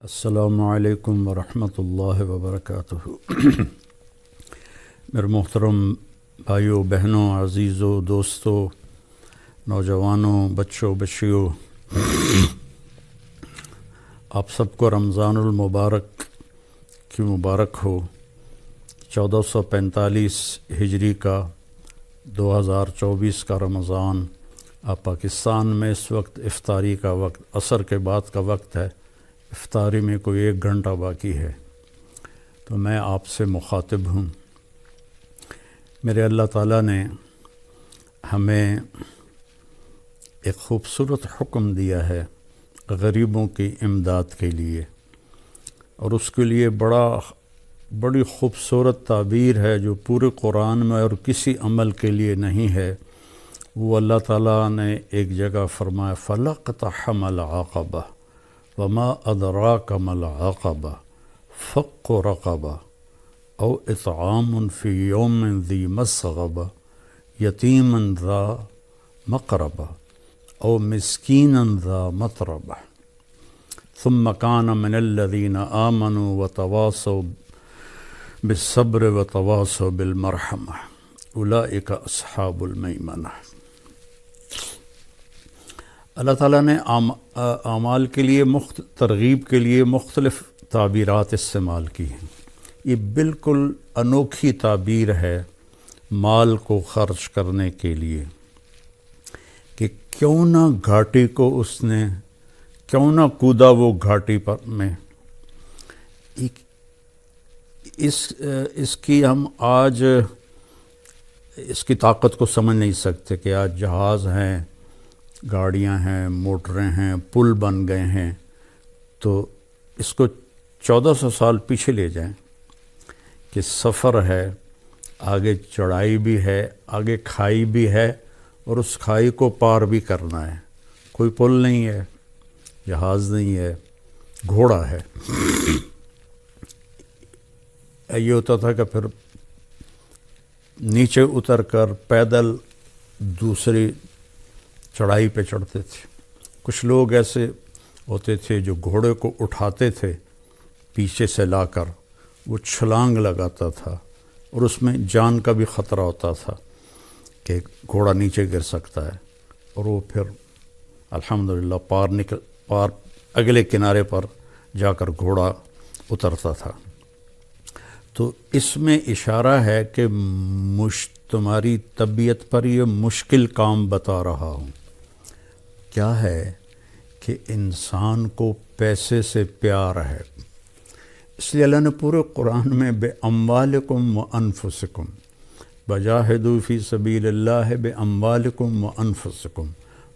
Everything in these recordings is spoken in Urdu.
السلام علیکم ورحمۃ اللہ وبرکاتہ۔ میرے محترم بھائیوں، بہنوں، عزیزوں، دوستوں، نوجوانوں، بچوں، بچیوں، آپ سب کو رمضان المبارک کی مبارک ہو۔ 1445 ہجری کا 2024 کا رمضان پاکستان میں اس وقت افطاری کا وقت، عصر کے بعد کا وقت ہے۔ افطاری میں کوئی 1 گھنٹہ باقی ہے، تو میں آپ سے مخاطب ہوں۔ میرے اللہ تعالیٰ نے ہمیں ایک خوبصورت حکم دیا ہے غریبوں کی امداد کے لیے، اور اس کے لیے بڑی خوبصورت تعبیر ہے جو پورے قرآن میں اور کسی عمل کے لیے نہیں ہے۔ وہ اللہ تعالیٰ نے ایک جگہ فرمایا فَلَاقْتَحَمَ الْعَقَبَةَ وَمَا أَدْرَاكَ مَا الْعَقَبَةُ فَكُّ رَقَبَةٍ أَوْ إِطْعَامٌ فِي يَوْمٍ ذِي مَسْغَبَةٍ يَتِيمًا ذَا مَقْرَبَةٍ أَوْ مِسْكِينًا ذَا مَتْرَبَةٍ ثُمَّ كَانَ مِنَ الَّذِينَ آمَنُوا وَتَوَاصَوْا بِالصَّبْرِ وَتَوَاصَوْا بِالْمَرْحَمَةِ أُولَئِكَ أَصْحَابُ الْمَيْمَنَةِ۔ اللہ تعالیٰ نے اعمال کے لیے ترغیب کے لیے مختلف تعبیرات استعمال کی ہیں۔ یہ بالکل انوکھی تعبیر ہے مال کو خرچ کرنے کے لیے، کہ کیوں نہ گھاٹی کو کیوں نہ کودا وہ گھاٹی پر میں۔ اس کی ہم آج اس کی طاقت کو سمجھ نہیں سکتے کہ آج جہاز ہیں، گاڑیاں ہیں، موٹریں ہیں، پل بن گئے ہیں، تو اس کو 1400 سال پیچھے لے جائیں کہ سفر ہے، آگے چڑھائی بھی ہے، آگے کھائی بھی ہے، اور اس کھائی کو پار بھی کرنا ہے۔ کوئی پل نہیں ہے، جہاز نہیں ہے، گھوڑا ہے۔ یہ ہوتا تھا کہ پھر نیچے اتر کر پیدل دوسری چڑھائی پہ چڑھتے تھے۔ کچھ لوگ ایسے ہوتے تھے جو گھوڑے کو اٹھاتے تھے پیچھے سے لا کر، وہ چھلانگ لگاتا تھا، اور اس میں جان کا بھی خطرہ ہوتا تھا کہ گھوڑا نیچے گر سکتا ہے، اور وہ پھر الحمدللہ پار اگلے کنارے پر جا کر گھوڑا اترتا تھا۔ تو اس میں اشارہ ہے کہ تمہاری طبیعت پر یہ مشکل کام بتا رہا ہوں۔ کیا ہے کہ انسان کو پیسے سے پیار ہے، اس لیے اللہ نے پورے قرآن میں بِأَمْوَالِكُمْ وَأَنفُسِكُمْ وَجَاهِدُوا فِي سَبِيلِ اللَّهِ بِأَمْوَالِكُمْ وَأَنفُسِكُمْ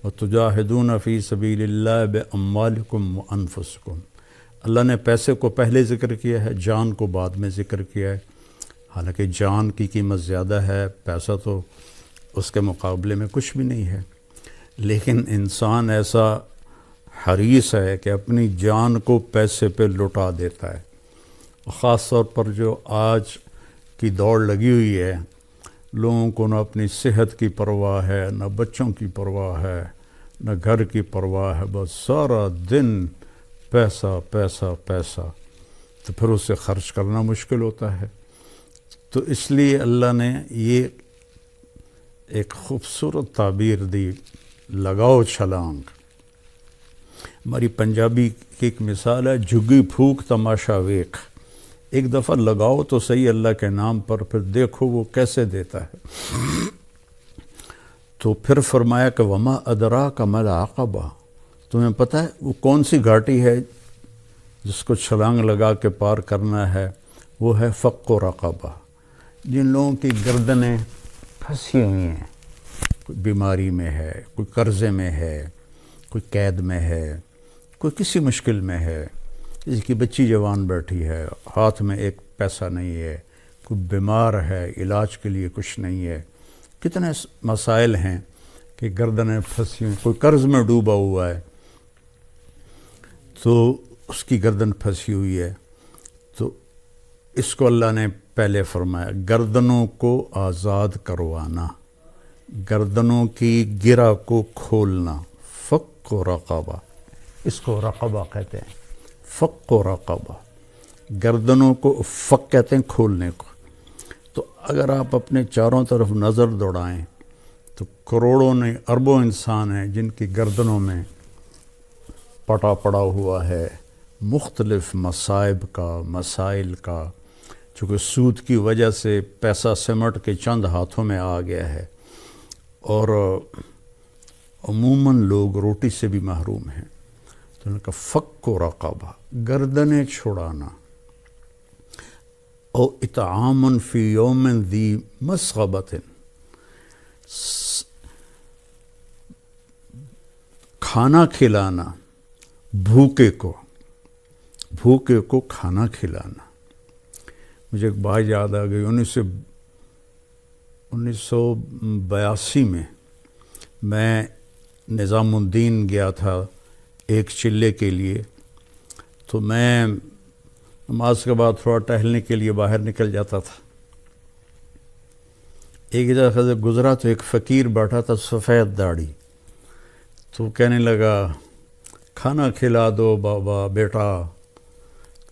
وَتُجَاهِدُونَ فِي سَبِيلِ اللَّهِ بِأَمْوَالِكُمْ وَأَنفُسِكُمْ۔ اللہ نے پیسے کو پہلے ذکر کیا ہے، جان کو بعد میں ذکر کیا ہے۔ حالانکہ جان کی قیمت زیادہ ہے، پیسہ تو اس کے مقابلے میں کچھ بھی نہیں ہے، لیکن انسان ایسا حریص ہے کہ اپنی جان کو پیسے پہ لٹا دیتا ہے۔ خاص طور پر جو آج کی دوڑ لگی ہوئی ہے، لوگوں کو نہ اپنی صحت کی پرواہ ہے، نہ بچوں کی پرواہ ہے، نہ گھر کی پرواہ ہے، بس سارا دن پیسہ پیسہ پیسہ، تو پھر اسے خرچ کرنا مشکل ہوتا ہے۔ تو اس لیے اللہ نے یہ ایک خوبصورت تعبیر دی، لگاؤ چھلانگ۔ ہماری پنجابی کی ایک مثال ہے، جھگی پھوک تماشا ویکھ۔ ایک دفعہ لگاؤ تو صحیح اللہ کے نام پر، پھر دیکھو وہ کیسے دیتا ہے۔ تو پھر فرمایا کہ وما ادراک ما العقبہ، تمہیں پتہ ہے وہ کون سی گھاٹی ہے جس کو چھلانگ لگا کے پار کرنا ہے؟ وہ ہے فق رقبہ۔ جن لوگوں کی گردنیں پھنسی ہوئی ہیں، کوئی بیماری میں ہے، کوئی قرضے میں ہے، کوئی قید میں ہے، کوئی کسی مشکل میں ہے، کسی کی بچی جوان بیٹھی ہے، ہاتھ میں ایک پیسہ نہیں ہے، کوئی بیمار ہے، علاج کے لیے کچھ نہیں ہے، کتنے مسائل ہیں کہ گردنیں پھنسی ہوئی، کوئی قرض میں ڈوبا ہوا ہے، تو اس کی گردن پھنسی ہوئی ہے۔ تو اس کو اللہ نے پہلے فرمایا گردنوں کو آزاد کروانا، گردنوں کی گرہ کو کھولنا، فق رقبہ، اس کو رقبہ کہتے ہیں۔ فق و رقبہ، گردنوں کو فق کہتے ہیں کھولنے کو. تو اگر آپ اپنے چاروں طرف نظر دوڑائیں تو کروڑوں نہیں اربوں انسان ہیں جن کی گردنوں میں پٹا پڑا ہوا ہے مختلف مصائب کا، مسائل کا. چونکہ سود کی وجہ سے پیسہ سمٹ کے چند ہاتھوں میں آ گیا ہے، اور عموماً لوگ روٹی سے بھی محروم ہیں. تو ان کا فق و رقبہ، گردنیں چھڑانا، او اطعام فی یوم ذی مسغبۃ، کھانا کھلانا بھوکے کو کھانا کھلانا. مجھے ایک بات یاد آ گئی، 1982 میں نظام الدین گیا تھا ایک چلے کے لیے. تو میں نماز کے بعد تھوڑا ٹہلنے کے لیے باہر نکل جاتا تھا. ایک جگہ سے گزرا تو ایک فقیر بیٹھا تھا سفید داڑھی. تو کہنے لگا کھانا کھلا دو بابا بیٹا.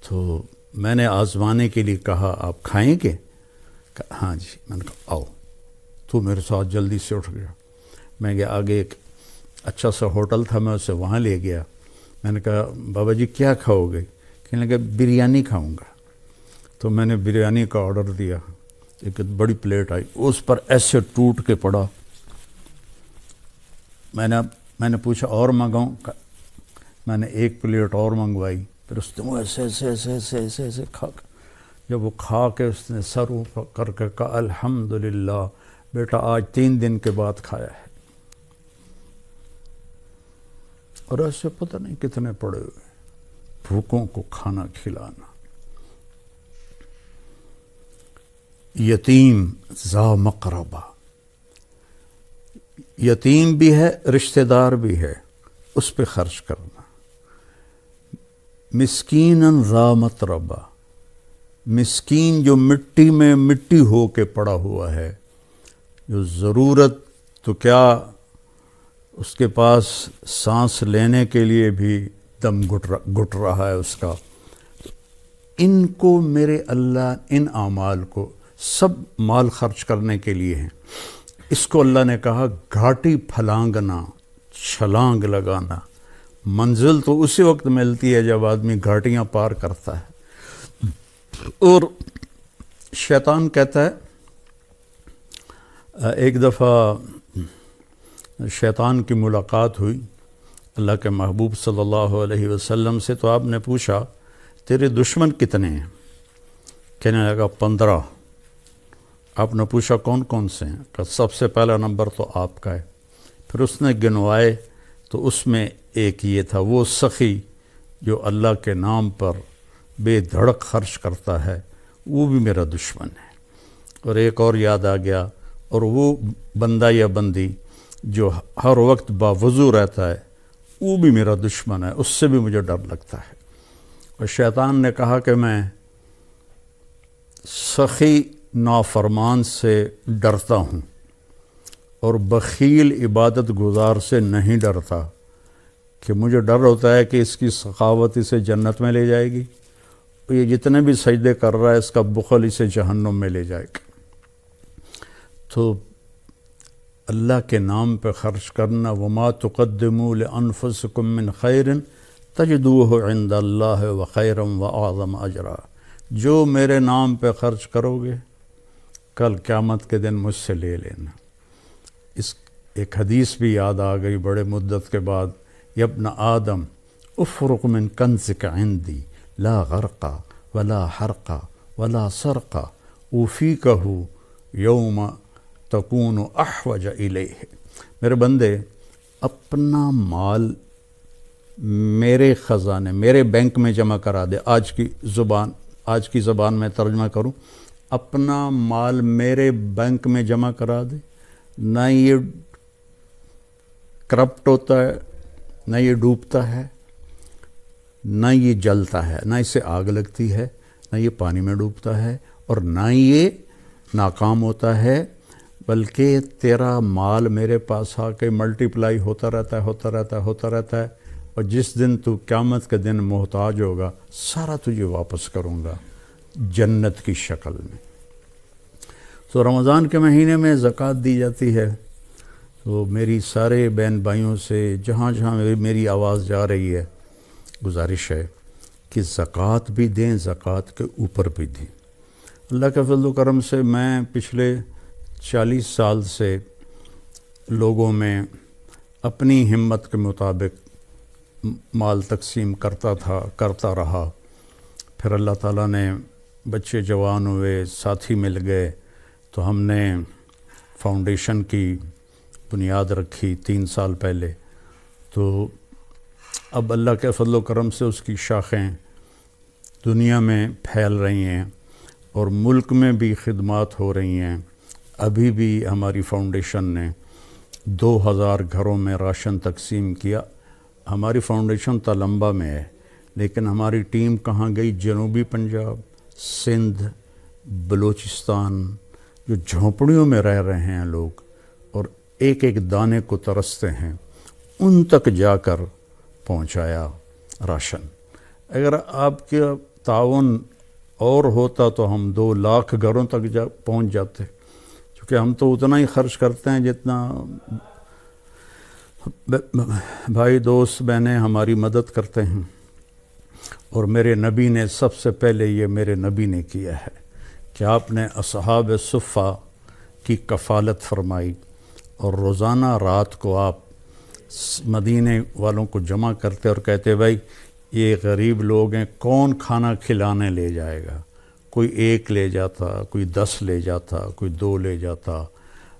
تو میں نے آزمانے کے لیے کہا آپ کھائیں گے؟ ہاں جی. میں نے کہا آؤ. تو میرے ساتھ جلدی سے اٹھ گیا. میں گیا آگے، ایک اچھا سا ہوٹل تھا، میں اسے وہاں لے گیا. میں نے کہا بابا جی کیا کھاؤ گے؟ کہنے لگا بریانی کھاؤں گا. تو میں نے بریانی کا آرڈر دیا. ایک بڑی پلیٹ آئی، اس پر ایسے ٹوٹ کے پڑا. میں نے پوچھا اور منگاؤں؟ میں نے ایک پلیٹ اور منگوائی. پھر اس نے وہ ایسے کھا، جب وہ کھا کے اس نے سر اوپر کر کے کہا الحمدللہ بیٹا آج 3 دن کے بعد کھایا ہے. اور ایسے پتہ نہیں کتنے پڑے ہوئے بھوکوں کو کھانا کھلانا. یتیم ذا مقربہ، یتیم بھی ہے رشتہ دار بھی ہے، اس پہ خرچ کرنا. مسکیناً ذا متربہ، مسکین جو مٹی میں مٹی ہو کے پڑا ہوا ہے، جو ضرورت تو کیا اس کے پاس سانس لینے کے لیے بھی دم گھٹ رہا ہے اس کا. ان کو میرے اللہ، ان اعمال کو، سب مال خرچ کرنے کے لیے ہیں. اس کو اللہ نے کہا گھاٹی پھلانگنا، چھلانگ لگانا. منزل تو اسی وقت ملتی ہے جب آدمی گھاٹیاں پار کرتا ہے. اور شیطان کہتا ہے، ایک دفعہ شیطان کی ملاقات ہوئی اللہ کے محبوب صلی اللہ علیہ وسلم سے. تو آپ نے پوچھا تیرے دشمن کتنے ہیں؟ کہنے لگا 15. آپ نے پوچھا کون کون سے ہیں؟ کہ سب سے پہلا نمبر تو آپ کا ہے. پھر اس نے گنوائے تو اس میں ایک یہ تھا، وہ سخی جو اللہ کے نام پر بے دھڑک خرچ کرتا ہے وہ بھی میرا دشمن ہے. اور ایک اور یاد آ گیا، اور وہ بندہ یا بندی جو ہر وقت باوضو رہتا ہے وہ بھی میرا دشمن ہے، اس سے بھی مجھے ڈر لگتا ہے. اور شیطان نے کہا کہ میں سخی نافرمان سے ڈرتا ہوں اور بخیل عبادت گزار سے نہیں ڈرتا، کہ مجھے ڈر ہوتا ہے کہ اس کی سخاوت اسے جنت میں لے جائے گی، اور یہ جتنے بھی سجدے کر رہا ہے اس کا بخل اسے جہنم میں لے جائے گا. تو اللہ کے نام پہ خرچ کرنا، وما تقدموا لانفسکم من خیر تجدوہ عند اللہ وخیرا واعظم اجرا. جو میرے نام پہ خرچ کرو گے کل قیامت کے دن مجھ سے لے لینا. اس ایک حدیث بھی یاد آ گئی بڑے مدت کے بعد، یا ابن آدم افرق من کنزک عندی لا غرقا ولا حرقا ولا سرقا اوفیکہ یوم تکون احوج الیہ. میرے بندے اپنا مال میرے خزانے، میرے بینک میں جمع کرا دے. آج کی زبان میں ترجمہ کروں، اپنا مال میرے بینک میں جمع کرا دے. نہ یہ کرپٹ ہوتا ہے، نہ یہ ڈوبتا ہے، نہ یہ جلتا ہے، نہ اسے آگ لگتی ہے، نہ یہ پانی میں ڈوبتا ہے، اور نہ یہ ناکام ہوتا ہے، بلکہ تیرا مال میرے پاس آ کے ملٹی پلائی ہوتا رہتا ہے. اور جس دن تو قیامت کے دن محتاج ہوگا سارا تجھے واپس کروں گا جنت کی شکل میں۔ تو رمضان کے مہینے میں زکوٰۃ دی جاتی ہے۔ تو میری سارے بہن بھائیوں سے جہاں جہاں میری آواز جا رہی ہے گزارش ہے کہ زکوٰۃ بھی دیں، زکوٰۃ کے اوپر بھی دیں۔ اللہ کے فضل و کرم سے میں پچھلے 40 سال سے لوگوں میں اپنی ہمت کے مطابق مال تقسیم کرتا رہا۔ پھر اللہ تعالیٰ نے بچے جوان ہوئے، ساتھی مل گئے، تو ہم نے فاؤنڈیشن کی بنیاد رکھی 3 سال پہلے۔ تو اب اللہ کے فضل و کرم سے اس کی شاخیں دنیا میں پھیل رہی ہیں اور ملک میں بھی خدمات ہو رہی ہیں۔ ابھی بھی ہماری فاؤنڈیشن نے 2000 گھروں میں راشن تقسیم کیا۔ ہماری فاؤنڈیشن تلمبا میں ہے، لیکن ہماری ٹیم کہاں گئی؟ جنوبی پنجاب، سندھ، بلوچستان، جو جھونپڑیوں میں رہ رہے ہیں لوگ اور ایک ایک دانے کو ترستے ہیں، ان تک جا کر پہنچایا راشن۔ اگر آپ کا تعاون اور ہوتا تو ہم 2 لاکھ گھروں تک پہنچ جاتے، کیونکہ ہم تو اتنا ہی خرچ کرتے ہیں جتنا بھائی دوست بہنیں ہماری مدد کرتے ہیں۔ اور میرے نبی نے سب سے پہلے یہ میرے نبی نے کیا ہے کہ آپ نے اصحاب صفہ کی کفالت فرمائی، اور روزانہ رات کو آپ مدینے والوں کو جمع کرتے اور کہتے بھائی یہ غریب لوگ ہیں، کون کھانا کھلانے لے جائے گا؟ کوئی 1 لے جاتا، کوئی 10 لے جاتا، کوئی 2 لے جاتا۔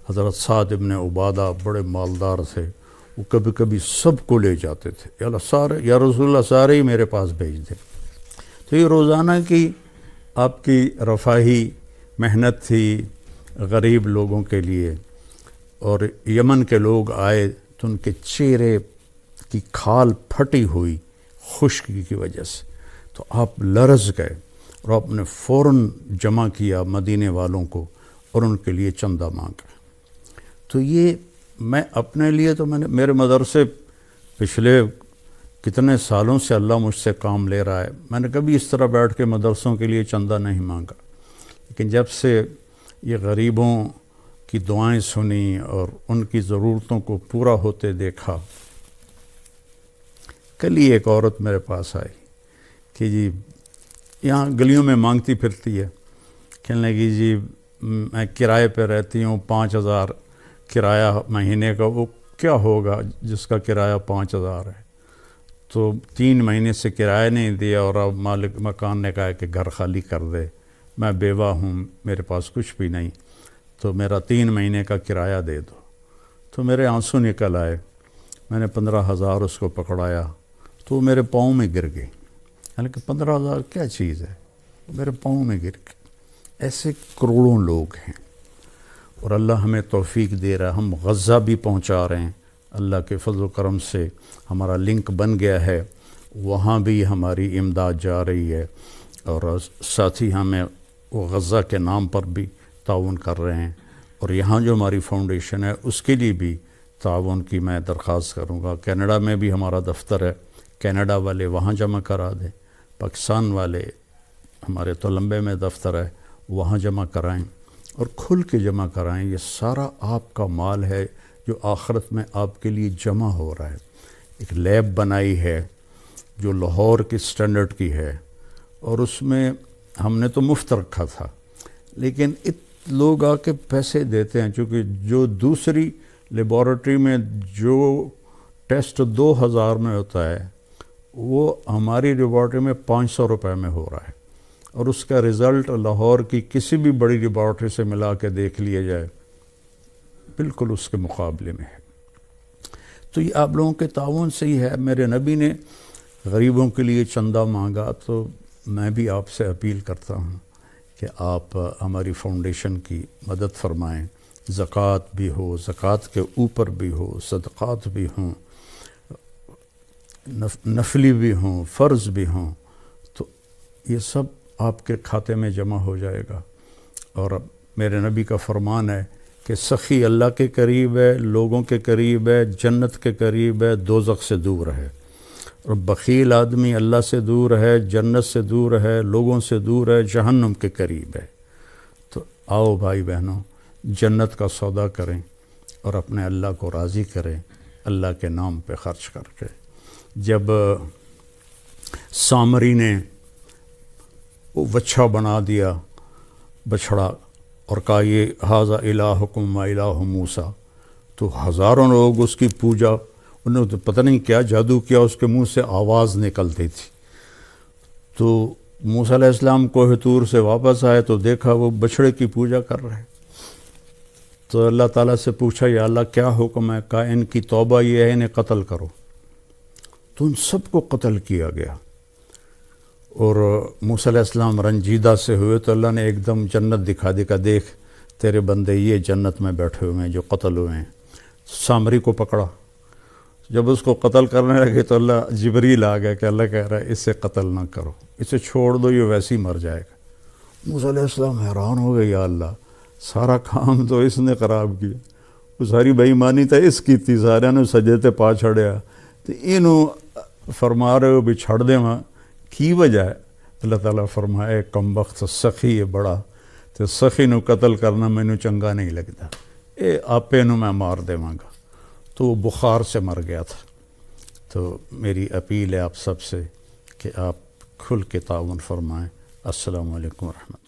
حضرت سعد ابن عبادہ بڑے مالدار تھے، وہ کبھی کبھی سب کو لے جاتے تھے، یا اللہ سارے، یا رسول اللہ سارے ہی میرے پاس بھیج دیں۔ تو یہ روزانہ کی آپ کی رفاہی محنت تھی غریب لوگوں کے لیے۔ اور یمن کے لوگ آئے تو ان کے چہرے کی کھال پھٹی ہوئی خشکی کی وجہ سے، تو آپ لرز گئے اور آپ نے فوراً جمع کیا مدینے والوں کو اور ان کے لیے چندہ مانگا۔ تو یہ میں اپنے لیے تو میرے مدرسے پچھلے کتنے سالوں سے اللہ مجھ سے کام لے رہا ہے، میں نے کبھی اس طرح بیٹھ کے مدرسوں کے لیے چندہ نہیں مانگا، لیکن جب سے یہ غریبوں کی دعائیں سنی اور ان کی ضرورتوں کو پورا ہوتے دیکھا۔ کل ہی ایک عورت میرے پاس آئی کہ جی یہاں گلیوں میں مانگتی پھرتی ہے، کہنے لگی جی میں کرائے پہ رہتی ہوں، 5000 کرایہ مہینے کا، وہ کیا ہوگا جس کا کرایہ 5000 ہے؟ تو 3 مہینے سے کرایہ نہیں دیا اور اب مالک مکان نے کہا کہ گھر خالی کر دے، میں بیوہ ہوں، میرے پاس کچھ بھی نہیں، تو میرا 3 مہینے کا کرایہ دے دو۔ تو میرے آنسو نکل آئے، میں نے 15000 اس کو پکڑایا تو وہ میرے پاؤں میں گر گئی، حالانکہ 15000 کیا چیز ہے، میرے پاؤں میں گر گئی۔ ایسے کروڑوں لوگ ہیں اور اللہ ہمیں توفیق دے رہا ہے، ہم غزہ بھی پہنچا رہے ہیں، اللہ کے فضل و کرم سے ہمارا لنک بن گیا ہے، وہاں بھی ہماری امداد جا رہی ہے، اور ساتھ ہی ہمیں وہ غزہ کے نام پر بھی تعاون کر رہے ہیں، اور یہاں جو ہماری فاؤنڈیشن ہے اس کے لیے بھی تعاون کی میں درخواست کروں گا۔ کینیڈا میں بھی ہمارا دفتر ہے، کینیڈا والے وہاں جمع کرا دیں، پاکستان والے ہمارے تلمبے میں دفتر ہے وہاں جمع کرائیں، اور کھل کے جمع کرائیں۔ یہ سارا آپ کا مال ہے جو آخرت میں آپ کے لیے جمع ہو رہا ہے۔ ایک لیب بنائی ہے جو لاہور کی سٹینڈرڈ کی ہے، اور اس میں ہم نے تو مفت رکھا تھا، لیکن لوگ آ کے پیسے دیتے ہیں، چونکہ جو دوسری لیبارٹری میں جو ٹیسٹ 2000 میں ہوتا ہے وہ ہماری لیبارٹری میں 500 روپے میں ہو رہا ہے، اور اس کا رزلٹ لاہور کی کسی بھی بڑی لیبارٹری سے ملا کے دیکھ لیا جائے بالکل اس کے مقابلے میں ہے۔ تو یہ آپ لوگوں کے تعاون سے ہی ہے۔ میرے نبی نے غریبوں کے لیے چندہ مانگا، تو میں بھی آپ سے اپیل کرتا ہوں کہ آپ ہماری فاؤنڈیشن کی مدد فرمائیں، زکوٰۃ بھی ہو، زکوٰۃ کے اوپر بھی ہو، صدقات بھی ہوں، نفلی بھی ہوں، فرض بھی ہوں، تو یہ سب آپ کے کھاتے میں جمع ہو جائے گا۔ اور میرے نبی کا فرمان ہے کہ سخی اللہ کے قریب ہے، لوگوں کے قریب ہے، جنت کے قریب ہے، دوزخ سے دور ہے۔ اور بخیل آدمی اللہ سے دور ہے، جنت سے دور ہے، لوگوں سے دور ہے، جہنم کے قریب ہے۔ تو آؤ بھائی بہنوں، جنت کا سودا کریں اور اپنے اللہ کو راضی کریں اللہ کے نام پہ خرچ کر کے۔ جب سامری نے وہ وچھا بنا دیا بچھڑا اور کہا یہ ھذا الہکم و الہ موسیٰ، تو ہزاروں لوگ اس کی پوجا، انہوں نے تو پتہ نہیں کیا جادو کیا، اس کے منہ سے آواز نکلتی تھی۔ تو موسیٰ علیہ السلام کوہ طور سے واپس آئے تو دیکھا وہ بچھڑے کی پوجا کر رہے۔ تو اللہ تعالیٰ سے پوچھا یا اللہ کیا حکم ہے؟ کہا ان کی توبہ یہ ہے، انہیں قتل کرو۔ تو ان سب کو قتل کیا گیا، اور موسیٰ علیہ السلام رنجیدہ سے ہوئے تو اللہ نے ایک دم جنت دکھا دی کہ دیکھ تیرے بندے یہ جنت میں بیٹھے ہوئے ہیں جو قتل ہوئے ہیں۔ سامری کو پکڑا، جب اس کو قتل کرنے لگے تو اللہ جبریل آ گیا کہ اللہ کہہ رہا ہے اسے قتل نہ کرو، اسے چھوڑ دو، یہ ویسے ہی مر جائے گا۔ موسیٰ علیہ السلام حیران ہو گئے، یا اللہ سارا کام تو اس نے خراب کیا، وہ ساری بے ایمانی تو اس کی تھی، سارے نے سجے تے پا چھڑیا، تو انہوں فرما رہے ہو بھی چھڑ دے وہاں کی وجہ ہے؟ اللہ تعالیٰ فرمائے کم بخت سخی ہے بڑا، تو سخی نو قتل کرنا مینوں چنگا نہیں لگتا، اے آپے نو میں مار دیواں گا۔ تو وہ بخار سے مر گیا تھا۔ تو میری اپیل ہے آپ سب سے کہ آپ کھل کے تعاون فرمائیں۔ السلام علیکم ورحمۃ اللہ۔